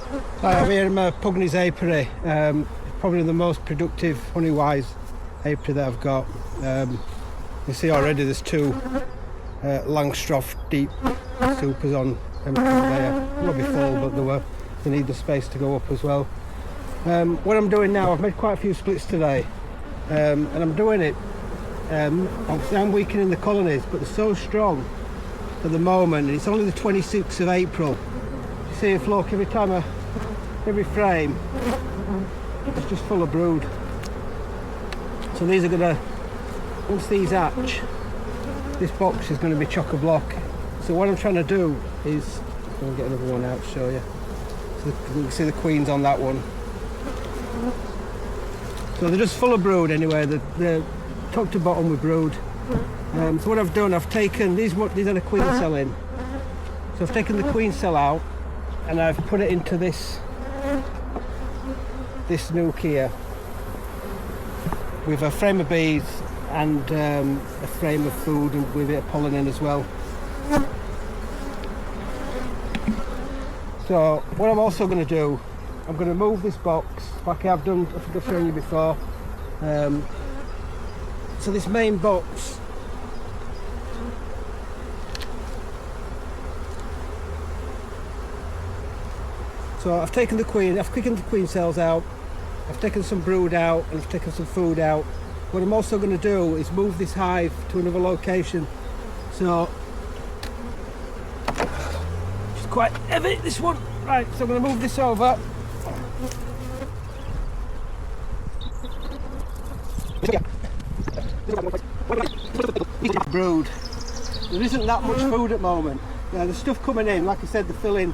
Hi, I'm here in my Pugney's Apiary. Probably the most productive honey-wise apiary that I've got. You see already there's two Langstroth deep supers on empty there. Not be full, but they need the space to go up as well. What I'm doing now, I've made quite a few splits today, and I'm doing it. I'm weakening the colonies, but they're so strong at the moment, and it's only the 26th of April. You see, if look, every frame is just full of brood. So these are gonna, once these hatch, this box is going to be chock-a-block. So what I'm trying to do is, I'll get another one out to show you. So you can see the queens on that one. So they're just full of brood anyway. They're top to bottom with brood. So what I've done, I've taken these are the queen cell in. So I've taken the queen cell out and I've put it into this nook here with a frame of bees and a frame of food and with a bit of pollen in as well. So what I'm also going to do, I'm going to move this box like I've done, I think I've shown you before. So this main box, so I've taken the queen cells out, I've taken some brood out and I've taken some food out. What I'm also going to do is move this hive to another location. So it's quite heavy, this one. Right, so I'm going to move this over. Brood. There isn't that much food at the moment. There's stuff coming in, like I said, they're filling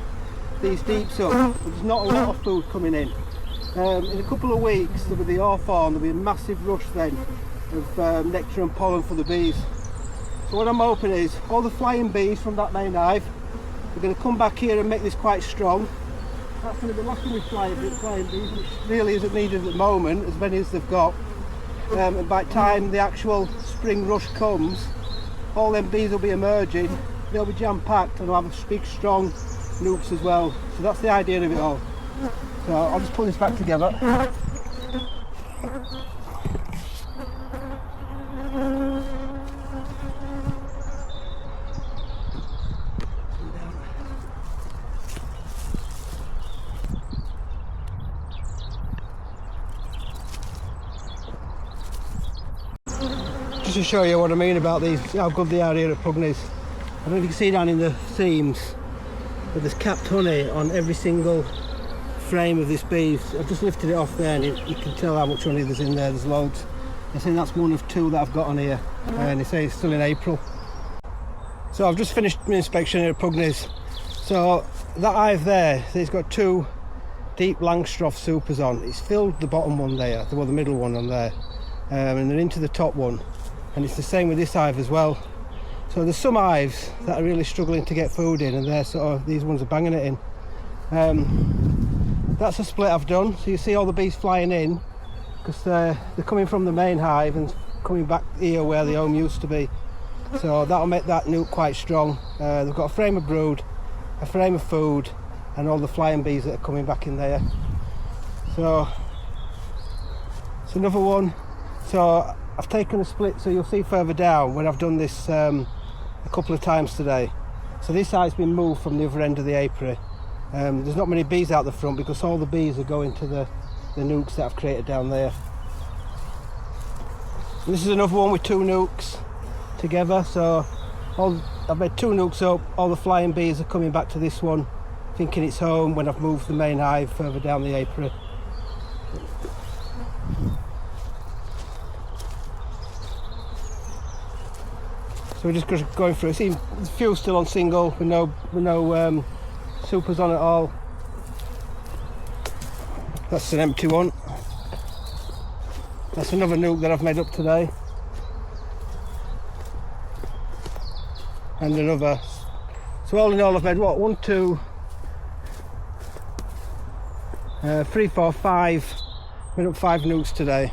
these deeps up. There's not a lot of food coming in. In a couple of weeks there'll be the hawthorn, there'll be a massive rush then of nectar and pollen for the bees. So what I'm hoping is all the flying bees from that main hive are going to come back here and make this quite strong. That's going to be lacking with flying bees, which really isn't needed at the moment, as many as they've got. And by the time the actual spring rush comes, all them bees will be emerging, they'll be jam-packed and they'll have big strong nooks as well. So that's the idea of it all. So I'll just pull this back together. Just to show you what I mean about these, how good they are here at Pugney's. I don't know if you can see down in the seams, but there's capped honey on every single frame of this bees. I've just lifted it off there and you can tell how much honey there's in there. There's loads. I think that's one of two that I've got on here, and they say it's still in April. So I've just finished my inspection here at Pugney's. So that hive there, it's got two deep Langstroth supers on. It's filled the bottom one there, the middle one on there, and then into the top one. And it's the same with this hive as well. So there's some hives that are really struggling to get food in, and they're sort of, these ones are banging it in. That's a split I've done. So you see all the bees flying in because they're coming from the main hive and coming back here where the home used to be. So that'll make that nuke quite strong. They've got a frame of brood, a frame of food, and all the flying bees that are coming back in there. So it's another one. So I've taken a split, so you'll see further down when I've done this a couple of times today. So this hive's been moved from the other end of the apiary. There's not many bees out the front because all the bees are going to the nooks that I've created down there. And this is another one with two nooks together. So I've made two nooks up. All the flying bees are coming back to this one, thinking it's home, when I've moved the main hive further down the apiary. So we're just going through. See, there's a few still on single with no supers on at all. That's an empty one. That's another nuke that I've made up today. And another. So all in all I've made what? 1, 2, 3, 4, 5. Made up 5 nukes today.